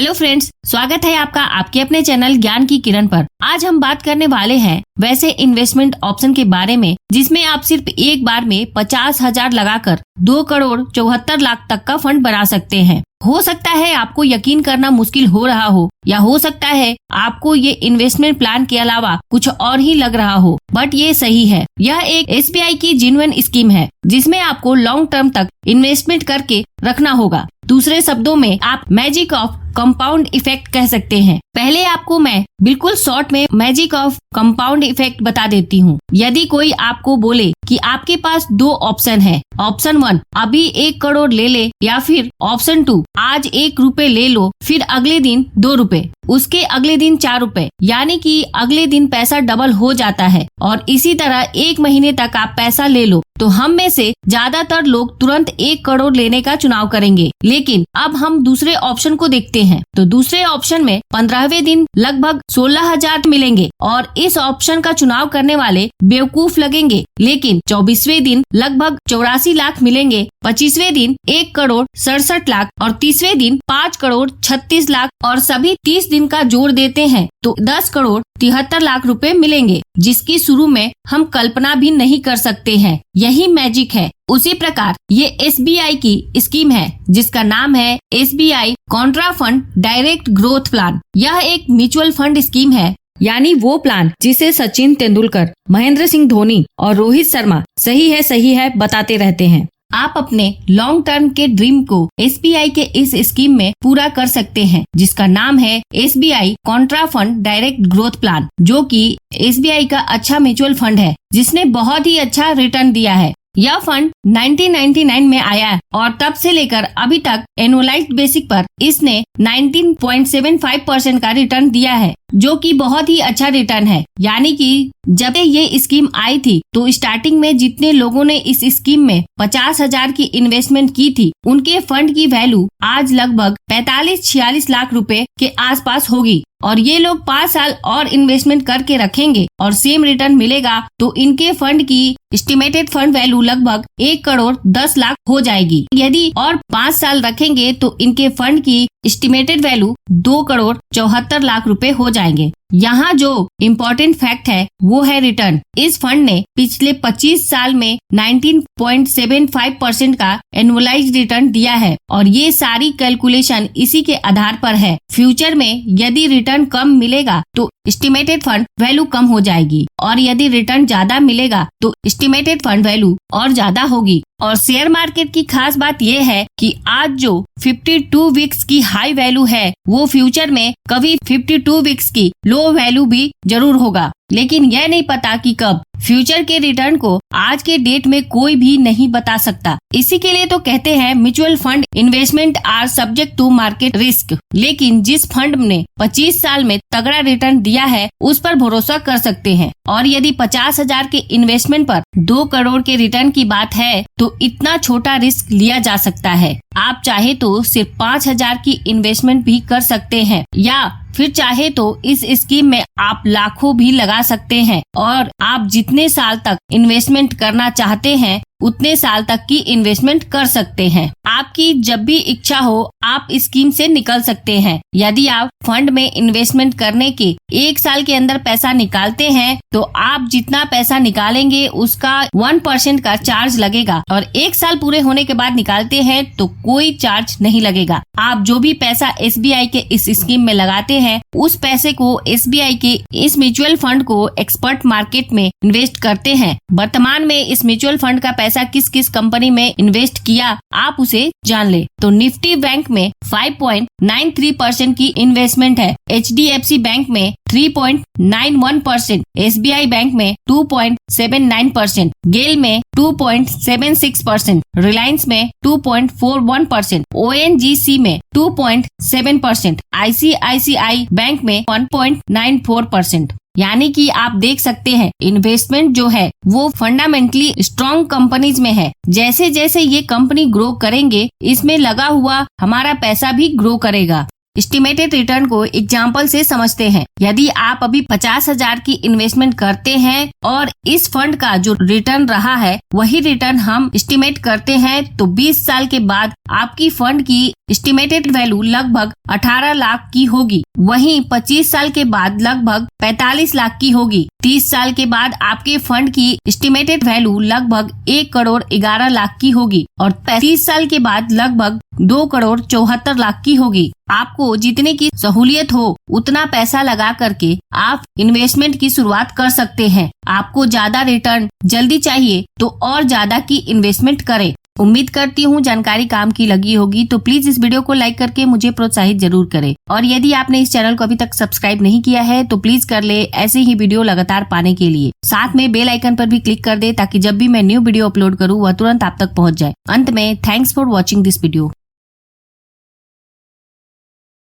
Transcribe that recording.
Hello friends, स्वागत है आपका आपके अपने चैनल ज्ञान की किरण पर। आज हम बात करने वाले हैं वैसे इन्वेस्टमेंट ऑप्शन के बारे में जिसमें आप सिर्फ एक बार में 50,000 लगाकर 2,74,00,000 तक का फंड बना सकते हैं। हो सकता है आपको यकीन करना मुश्किल हो रहा हो या हो सकता है आपको ये इन्वेस्टमेंट प्लान के अलावा कुछ और ही लग रहा हो, बट ये सही है। यह एक SBI की जेन्युइन स्कीम है जिसमें आपको लॉन्ग टर्म तक इन्वेस्टमेंट करके रखना होगा। दूसरे शब्दों में आप मैजिक ऑफ कंपाउंड इफेक्ट कह सकते हैं। पहले आपको मैं बिल्कुल शॉर्ट में मैजिक ऑफ कंपाउंड इफेक्ट बता देती हूँ। यदि कोई आपको बोले कि आपके पास 2 ऑप्शन है, ऑप्शन 1 अभी 1 करोड़ ले ले या फिर ऑप्शन 2 आज 1 रुपए ले लो फिर अगले दिन 2 रुपए, उसके अगले दिन 4 रुपए, यानी कि अगले दिन पैसा डबल हो जाता है और इसी तरह 1 महीने तक आप पैसा ले लो, तो हम में से ज्यादातर लोग तुरंत 1 करोड़ लेने का चुनाव करेंगे। लेकिन अब हम दूसरे ऑप्शन को देखते हैं तो दूसरे ऑप्शन में 15वें दिन लगभग 16,000 मिलेंगे और इस ऑप्शन का चुनाव करने वाले बेवकूफ लगेंगे। लेकिन 24वें दिन लगभग 84 लाख मिलेंगे, 25वें दिन 1 करोड़ 67 लाख और 30वें दिन 5 करोड़ 36 लाख और सभी 30 दिन का जोड़ देते हैं तो 10 करोड़ 73 लाख रुपए मिलेंगे, जिसकी शुरू में हम कल्पना भी नहीं कर सकते हैं। यही मैजिक है। उसी प्रकार ये SBI की स्कीम है जिसका नाम है SBI Contra fund direct growth plan. यह एक म्यूचुअल फंड स्कीम है, यानी वो प्लान जिसे सचिन तेंदुलकर, महेंद्र सिंह धोनी और रोहित शर्मा सही है बताते रहते हैं। आप अपने लॉन्ग टर्म के ड्रीम को SBI के इस स्कीम में पूरा कर सकते हैं जिसका नाम है SBI Contra fund direct growth plan, जो कि SBI का अच्छा म्यूचुअल फंड है जिसने बहुत ही अच्छा रिटर्न दिया है। यह फंड 1999 में आया और तब से लेकर अभी तक एनुअलाइज्ड बेसिक पर इसने 19.75% का रिटर्न दिया है, जो कि बहुत ही अच्छा रिटर्न है। यानी कि जब ये स्कीम आई थी तो स्टार्टिंग में जितने लोगों ने इस स्कीम में 50,000 की इन्वेस्टमेंट की थी उनके फंड की वैल्यू आज लगभग 45-46 लाख रुपए के आसपास होगी और ये लोग 5 साल और इन्वेस्टमेंट करके रखेंगे और सेम रिटर्न मिलेगा तो इनके फंड की एस्टिमेटेड फंड वैल्यू लगभग 1 करोड़ 10 लाख हो जाएगी। यदि और 5 साल रखेंगे तो इनके फंड की एस्टिमेटेड वैल्यू 2 करोड़ 74 लाख रुपए हो जाएंगे। यहाँ जो इम्पोर्टेंट फैक्ट है वो है रिटर्न। इस फंड ने पिछले 25 साल में 19.75% का एनुअलाइज्ड रिटर्न दिया है और ये सारी कैलकुलेशन इसी के आधार पर है। फ्यूचर में यदि रिटर्न कम मिलेगा तो एस्टिमेटेड फंड वैल्यू कम हो जाएगी और यदि रिटर्न ज्यादा मिलेगा तो एस्टिमेटेड फंड वैल्यू और ज्यादा होगी। और शेयर मार्केट की खास बात यह है कि आज जो 52 वीक्स की हाई वैल्यू है वो फ्यूचर में कभी 52 वीक्स की लो वैल्यू भी जरूर होगा, लेकिन यह नहीं पता कि कब। फ्यूचर के रिटर्न को आज के डेट में कोई भी नहीं बता सकता। इसी के लिए तो कहते हैं mutual fund investment are subject to market risk. लेकिन जिस फंड ने 25 साल में तगड़ा रिटर्न दिया है उस पर भरोसा कर सकते हैं। और यदि 50,000 के इन्वेस्टमेंट पर 2 करोड़ के रिटर्न की बात है तो इतना छोटा रिस्क लिया जा सकता है। आप चाहे तो सिर्फ 5,000 की इन्वेस्टमेंट भी कर सकते हैं या फिर चाहे तो इस स्कीम में आप लाखों भी लगा सकते हैं और आप जितने साल तक इन्वेस्टमेंट करना चाहते हैं उतने साल तक की इन्वेस्टमेंट कर सकते हैं। आपकी जब भी इच्छा हो आप स्कीम से निकल सकते हैं। यदि आप फंड में इन्वेस्टमेंट करने के 1 साल के अंदर पैसा निकालते हैं तो आप जितना पैसा निकालेंगे उसका 1% का चार्ज लगेगा और 1 साल पूरे होने के बाद निकालते हैं तो कोई चार्ज नहीं लगेगा। आप जो भी पैसा SBI के इस स्कीम में लगाते हैं उस पैसे को SBI के इस म्यूचुअल फंड को एक्सपर्ट मार्केट में इन्वेस्ट करते हैं। वर्तमान में इस म्यूचुअल फंड का पैसा किस किस कंपनी में इन्वेस्ट किया आप उसे जान ले तो निफ्टी बैंक में 5.93% की इन्वेस्टमेंट है, HDFC बैंक में 3.91%, SBI बैंक में 2.79%, गेल में 2.76%, रिलायंस में 2.41%, ONGC में 2.7%, ICICI बैंक में 1.94%। यानी कि आप देख सकते हैं इन्वेस्टमेंट जो है वो फंडामेंटली स्ट्रॉन्ग कंपनीज में है। जैसे जैसे ये कंपनी ग्रो करेंगे इसमें लगा हुआ हमारा पैसा भी ग्रो करेगा। एस्टिमेटेड रिटर्न को एग्जाम्पल से समझते हैं। यदि आप अभी 50,000 की इन्वेस्टमेंट करते हैं और इस फंड का जो रिटर्न रहा है वही रिटर्न हम एस्टिमेट करते हैं तो 20 साल के बाद आपकी फंड की एस्टिमेटेड वैल्यू लगभग 18 लाख की होगी। वहीं 25 साल के बाद लगभग 45 लाख की होगी। 30 साल के बाद आपके फंड की एस्टिमेटेड वैल्यू लगभग 1 करोड़ 11 लाख की होगी और 35 साल के बाद लगभग 2 करोड़ 74 लाख की होगी। आपको जितने की सहूलियत हो उतना पैसा लगा करके आप इन्वेस्टमेंट की शुरुआत कर सकते हैं। आपको ज्यादा रिटर्न जल्दी चाहिए तो और ज्यादा की इन्वेस्टमेंट करें। उम्मीद करती हूँ जानकारी काम की लगी होगी, तो प्लीज इस वीडियो को लाइक करके मुझे प्रोत्साहित जरूर करें। और यदि आपने इस चैनल को अभी तक सब्सक्राइब नहीं किया है तो प्लीज कर ले, ऐसे ही वीडियो लगातार पाने के लिए। साथ में बेल आइकन पर भी क्लिक कर दे ताकि जब भी मैं न्यू वीडियो अपलोड करूँ वह तुरंत आप तक पहुँच जाए। अंत में thanks for watching this video.